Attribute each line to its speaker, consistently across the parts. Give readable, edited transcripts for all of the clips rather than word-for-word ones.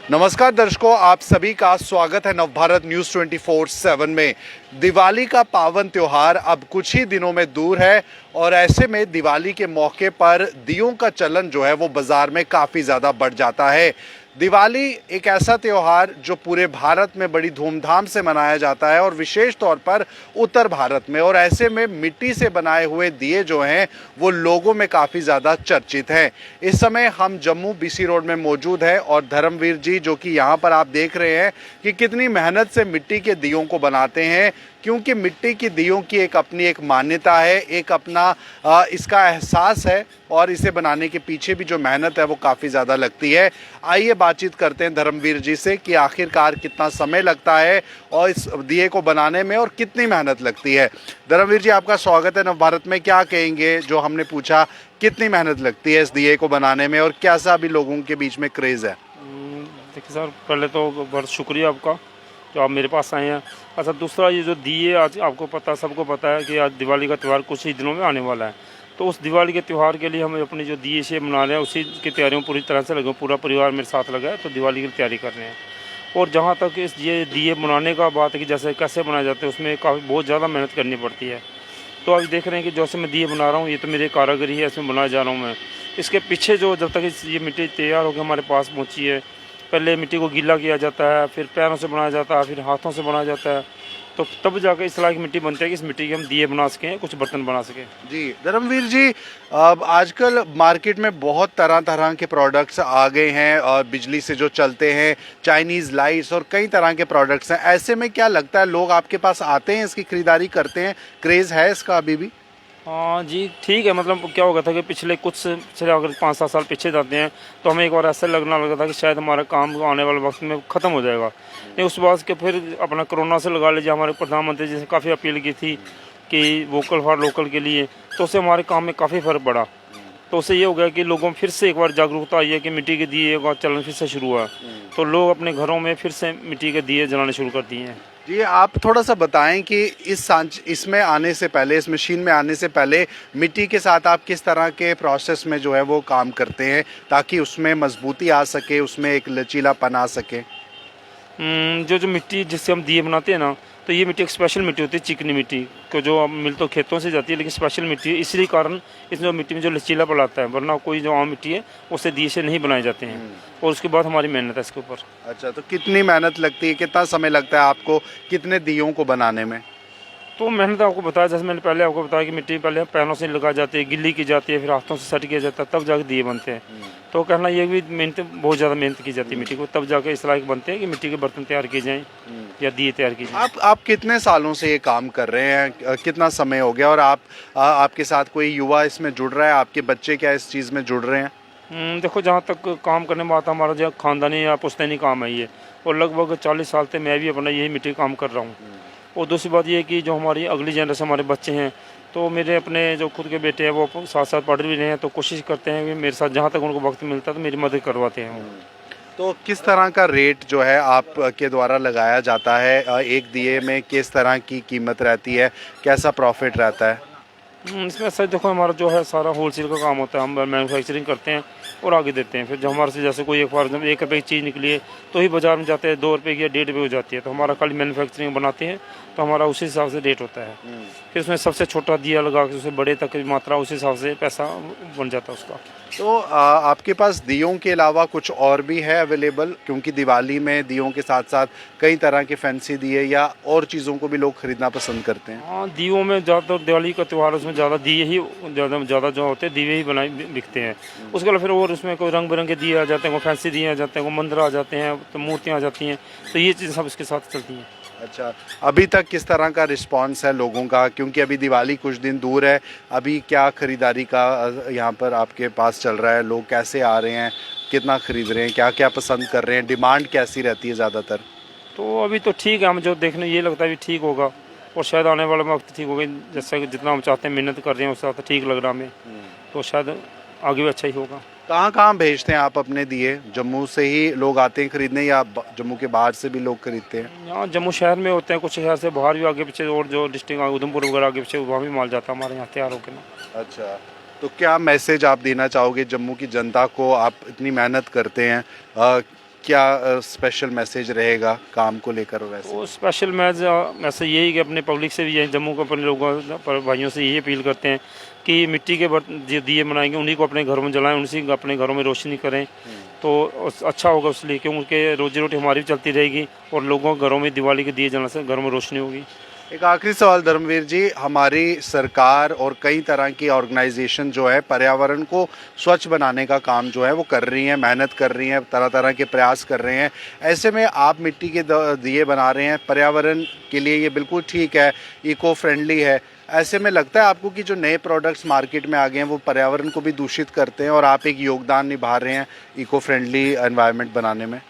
Speaker 1: नमस्कार दर्शकों, आप सभी का स्वागत है नवभारत न्यूज़ 24/7 में। दिवाली का पावन त्योहार अब कुछ ही दिनों में दूर है और ऐसे में दिवाली के मौके पर दियों का चलन जो है वो बाजार में काफ़ी ज़्यादा बढ़ जाता है। दिवाली एक ऐसा त्योहार जो पूरे भारत में बड़ी धूमधाम से मनाया जाता है और विशेष तौर पर उत्तर भारत में, और ऐसे में मिट्टी से बनाए हुए दिए जो हैं वो लोगों में काफ़ी ज़्यादा चर्चित हैं। इस समय हम जम्मू बीसी रोड में मौजूद हैं और धर्मवीर जी, जो कि यहाँ पर आप देख रहे हैं कि कितनी मेहनत से मिट्टी के दियों को बनाते हैं, क्योंकि मिट्टी की दियों की एक अपनी एक मान्यता है, एक अपना इसका एहसास है और इसे बनाने के पीछे भी जो मेहनत है वो काफ़ी ज़्यादा लगती है। आइए बातचीत करते हैं धर्मवीर जी से कि आखिरकार कितना समय लगता है और इस दिए को बनाने में और कितनी मेहनत लगती है। धर्मवीर जी, आपका स्वागत है नवभारत में। क्या कहेंगे, जो हमने पूछा कितनी मेहनत लगती है इस दिए को बनाने में और कैसा भी लोगों के बीच में क्रेज़ है?
Speaker 2: देखिए सर, पहले तो बहुत शुक्रिया आपका जो आप मेरे पास आए हैं। अच्छा, दूसरा ये जो दिए, आज आपको पता, सबको पता है कि आज दिवाली का त्यौहार कुछ ही दिनों में आने वाला है। तो उस दिवाली के त्यौहार के लिए हम अपनी जो दिए से मना रहे हैं उसी की तैयारियों में पूरी तरह से लगे, पूरा परिवार मेरे साथ लगा है, तो दिवाली की तैयारी कर रहे हैं। और जहाँ तक इस ये दिए बनाने का बात है कि जैसे कैसे बनाए जाते हैं, उसमें काफ़ी बहुत ज़्यादा मेहनत करनी पड़ती है। तो अभी देख रहे हैं कि जैसे मैं दिए बना रहा हूँ, ये तो मेरी कारीगरी है, इसमें बनाया जा रहा हूँ मैं। इसके पीछे जो जब तक ये मिट्टी तैयार होकर हमारे पास पहुँची है, पहले मिट्टी को गीला किया जाता है, फिर पैरों से बनाया जाता है, फिर हाथों से बनाया जाता है, तो तब जाकर इस तरह की मिट्टी बनती है कि इस मिट्टी के हम दिए बना सकें, कुछ बर्तन बना सकें।
Speaker 1: जी धर्मवीर जी, अब आजकल मार्केट में बहुत तरह तरह के प्रोडक्ट्स आ गए हैं और बिजली से जो चलते हैं, चाइनीज़ लाइट्स और कई तरह के प्रोडक्ट्स हैं। ऐसे में क्या लगता है, लोग आपके पास आते हैं, इसकी खरीदारी करते हैं, क्रेज़ है इसका अभी भी?
Speaker 2: हाँ जी, ठीक है। मतलब क्या हो गया था कि पिछले अगर 5-7 साल पीछे जाते हैं तो हमें एक बार ऐसा लगना लगा था कि शायद हमारा काम आने वाले वक्त में ख़त्म हो जाएगा। नहीं, उस बात के फिर अपना कोरोना से लगा लीजिए, हमारे प्रधानमंत्री जी ने काफ़ी अपील की थी कि वोकल फॉर लोकल के लिए, तो उससे हमारे काम में काफ़ी फ़र्क पड़ा। तो उससे ये हो गया कि लोगों में फिर से एक बार जागरूकता आई है कि मिट्टी के दिए का चलन फिर से शुरू हुआ। तो लोग अपने घरों में फिर से मिट्टी के दिए जलाने शुरू कर दिए हैं।
Speaker 1: जी, आप थोड़ा सा बताएं कि इसमें आने से पहले, इस मशीन में आने से पहले मिट्टी के साथ आप किस तरह के प्रोसेस में जो है वो काम करते हैं ताकि उसमें मजबूती आ सके, उसमें एक लचीलापन आ सके?
Speaker 2: जो मिट्टी जिससे हम दिए बनाते हैं ना, तो ये मिट्टी एक स्पेशल मिट्टी होती है, चिकनी मिट्टी को जो मिल तो खेतों से जाती है, लेकिन स्पेशल मिट्टी है। इसी कारण इसमें मिट्टी में जो लचीलापन आता है, वरना कोई जो आम मिट्टी है उससे दिए से नहीं बनाए जाते हैं। और उसके बाद हमारी मेहनत है इसके ऊपर।
Speaker 1: अच्छा, तो कितनी मेहनत लगती है, कितना समय लगता है आपको कितने दियों को बनाने में?
Speaker 2: तो मैंने तो आपको बताया, जैसे मैंने पहले आपको बताया कि मिट्टी पहले पैरों से लगाई जाती है, गिल्ली की जाती है, फिर हाथों से सेट किया जाता है, तब जाके दिए बनते हैं। तो कहना ये भी मेहनत, बहुत ज़्यादा मेहनत की जाती है मिट्टी को, तब जाके इस लायक बनते हैं कि मिट्टी के बर्तन तैयार किए जाएँ या दिए तैयार किए जाएँ।
Speaker 1: आप कितने सालों से ये काम कर रहे हैं, कितना समय हो गया, और आपके साथ कोई युवा इसमें जुड़ रहा है, आपके बच्चे क्या इस चीज़ में जुड़ रहे हैं?
Speaker 2: देखो, जहाँ तक काम करने में बात, हमारा जो खानदानी या पुश्तैनी काम है ये, और लगभग 40 साल से मैं भी अपना यही मिट्टी काम कर रहा हूँ। और दूसरी बात ये है कि जो हमारी अगली जनरेशन, हमारे बच्चे हैं, तो मेरे अपने जो खुद के बेटे हैं वो साथ साथ पढ़ भी रहे हैं, तो कोशिश करते हैं कि मेरे साथ जहाँ तक उनको वक्त मिलता है तो मेरी मदद करवाते हैं वो।
Speaker 1: तो किस तरह का रेट जो है आपके द्वारा लगाया जाता है, एक दिए में किस तरह की कीमत रहती है, कैसा प्रॉफिट रहता है?
Speaker 2: इसमें सर देखो, हमारा जो है सारा होलसेल का काम होता है, हम मैन्युफैक्चरिंग करते हैं और आगे देते हैं। फिर जब हमारे से जैसे कोई एक फॉर एग्जाम्पल 1 रुपये की चीज़ निकली है तो ही बाजार में जाते हैं 2 रुपये की या 1.5 रुपये हो जाती है, तो हमारा खाली मैन्युफैक्चरिंग बनाते हैं, तो हमारा उसी हिसाब से रेट होता है। फिर उसमें सबसे छोटा दिया लगा के उससे बड़े तक की मात्रा, उस हिसाब से पैसा बन जाता है उसका।
Speaker 1: तो आपके पास दियों के अलावा कुछ और भी है अवेलेबल, क्योंकि दिवाली में दियों के साथ साथ कई तरह के फैंसी दिए या और चीज़ों को भी लोग खरीदना पसंद करते हैं?
Speaker 2: हाँ, दियों में ज़्यादातर दिवाली का त्यौहार, उसमें ज़्यादा दिए ही ज़्यादा जो होते हैं, दिए ही बनाए बिकते हैं। उसके अलावा फिर और उसमें कोई रंग बिरंगे दिए आ जाते हैं, कोई फैंसी दिए आ जाते हैं, कोई मंदिर आ जाते हैं, तो मूर्तियाँ आ जाती हैं, तो ये चीज़ें सब इसके साथ चलती हैं।
Speaker 1: अच्छा, अभी तक किस तरह का रिस्पांस है लोगों का, क्योंकि अभी दिवाली कुछ दिन दूर है, अभी क्या खरीदारी का यहाँ पर आपके पास चल रहा है, लोग कैसे आ रहे हैं, कितना खरीद रहे हैं, क्या क्या पसंद कर रहे हैं, डिमांड कैसी रहती है ज़्यादातर?
Speaker 2: तो अभी तो ठीक है, हम जो देखने ये लगता है भी ठीक होगा, और शायद आने वाले वक्त ठीक होगा। जैसे जितना हम चाहते हैं, मेहनत कर रहे हैं, उस हिसाब से ठीक लग रहा हमें, तो शायद आगे भी अच्छा ही होगा।
Speaker 1: कहाँ कहाँ भेजते हैं आप अपने दिए? जम्मू से ही लोग आते हैं खरीदने या जम्मू के बाहर से भी लोग खरीदते हैं?
Speaker 2: यहाँ जम्मू शहर में होते हैं, कुछ शहर से बाहर भी आगे पीछे, और जो डिस्ट्रिक्ट उधमपुर वगैरह आगे पीछे, वहाँ भी माल जाता है हमारे यहाँ तैयार होकर ना।
Speaker 1: अच्छा, तो क्या मैसेज आप देना चाहोगे जम्मू की जनता को? आप इतनी मेहनत करते हैं, क्या स्पेशल मैसेज रहेगा काम को लेकर? वैसे
Speaker 2: वो स्पेशल मैसेज यही कि अपने पब्लिक से भी यही जम्मू को अपने लोगों पर भाइयों से यही अपील करते हैं कि मिट्टी के जो दिए बनाएंगे उन्हीं को अपने घरों में जलाएं, उनसे अपने घरों में रोशनी करें तो अच्छा होगा उसलिए, क्योंकि उनके रोजी रोटी हमारी भी चलती रहेगी और लोगों के घरों में दिवाली के दिए जलाने से घरों में रोशनी होगी।
Speaker 1: एक आखिरी सवाल धर्मवीर जी, हमारी सरकार और कई तरह की ऑर्गेनाइजेशन जो है पर्यावरण को स्वच्छ बनाने का काम जो है वो कर रही हैं, मेहनत कर रही हैं, तरह तरह के प्रयास कर रहे हैं। ऐसे में आप मिट्टी के दिए बना रहे हैं, पर्यावरण के लिए ये बिल्कुल ठीक है, इको फ्रेंडली है। ऐसे में लगता है आपको कि जो नए प्रोडक्ट्स मार्केट में आ गए हैं वो पर्यावरण को भी दूषित करते हैं और आप एक योगदान निभा रहे हैं इको फ्रेंडली एनवायरनमेंट बनाने में?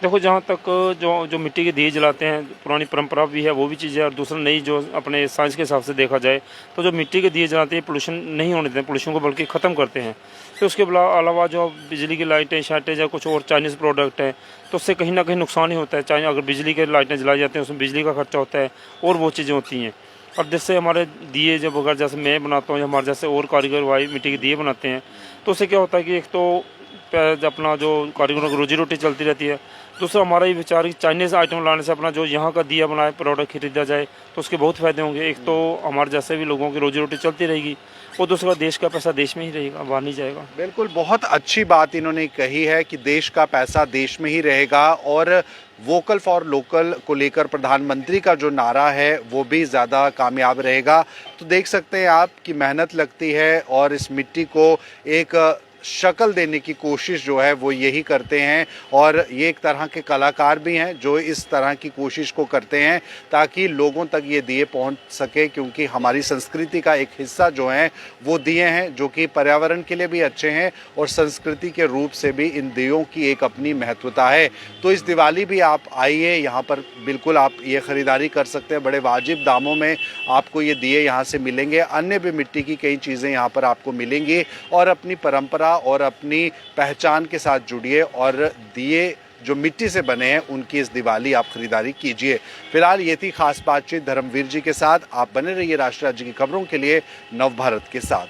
Speaker 2: देखो, जहाँ तक जो मिट्टी के दिए जलाते हैं पुरानी परंपरा भी है, वो भी चीज़ है, और दूसरा नई जो अपने साइंस के हिसाब से देखा जाए तो जो मिट्टी के दिए जलाते हैं पोल्यूशन नहीं होने देते, पोल्यूशन को बल्कि ख़त्म करते हैं। तो उसके अलावा जो बिजली की लाइटें शाइटें या कुछ और चाइनीज़ प्रोडक्ट है तो उससे कहीं ना कहीं नुकसान ही होता है। चाहे अगर बिजली के लाइटें जलाई जाती हैं उसमें बिजली का खर्चा होता है और वो चीज़ें होती हैं। और जिससे हमारे दिए जब अगर जैसे मैं बनाता हूँ या हमारे जैसे और कारीगर भाई मिट्टी के दिए बनाते हैं तो उससे क्या होता है कि एक तो अपना जो कारीगरों की रोजी रोटी चलती रहती है, दूसरा हमारा ये विचार कि चाइनीज़ आइटम लाने से अपना जो यहाँ का दिया बनाए प्रोडक्ट खरीदा जाए तो उसके बहुत फ़ायदे होंगे। एक तो हमारे जैसे भी लोगों की रोजी रोटी चलती रहेगी और दूसरा देश का पैसा देश में ही रहेगा, बाहर नहीं जाएगा।
Speaker 1: बिल्कुल, बहुत अच्छी बात इन्होंने कही है कि देश का पैसा देश में ही रहेगा और वोकल फॉर लोकल को लेकर प्रधानमंत्री का जो नारा है वो भी ज़्यादा कामयाब रहेगा। तो देख सकते हैं आप कि मेहनत लगती है और इस मिट्टी को एक शक्ल देने की कोशिश जो है वो यही करते हैं और ये एक तरह के कलाकार भी हैं जो इस तरह की कोशिश को करते हैं ताकि लोगों तक ये दिए पहुंच सके, क्योंकि हमारी संस्कृति का एक हिस्सा जो है वो दिए हैं जो कि पर्यावरण के लिए भी अच्छे हैं और संस्कृति के रूप से भी इन दियों की एक अपनी महत्वता है। तो इस दिवाली भी आप आइए, यहाँ पर बिल्कुल आप ये ख़रीदारी कर सकते हैं, बड़े वाजिब दामों में आपको ये दिए यहाँ से मिलेंगे। अन्य भी मिट्टी की कई चीज़ें यहाँ पर आपको मिलेंगी और अपनी परंपरा और अपनी पहचान के साथ जुड़िए और दिए जो मिट्टी से बने हैं उनकी इस दिवाली आप खरीदारी कीजिए। फिलहाल ये थी खास बातचीत धर्मवीर जी के साथ। आप बने रहिए राष्ट्र राज्य की खबरों के लिए नवभारत के साथ।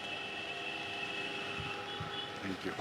Speaker 1: Thank you.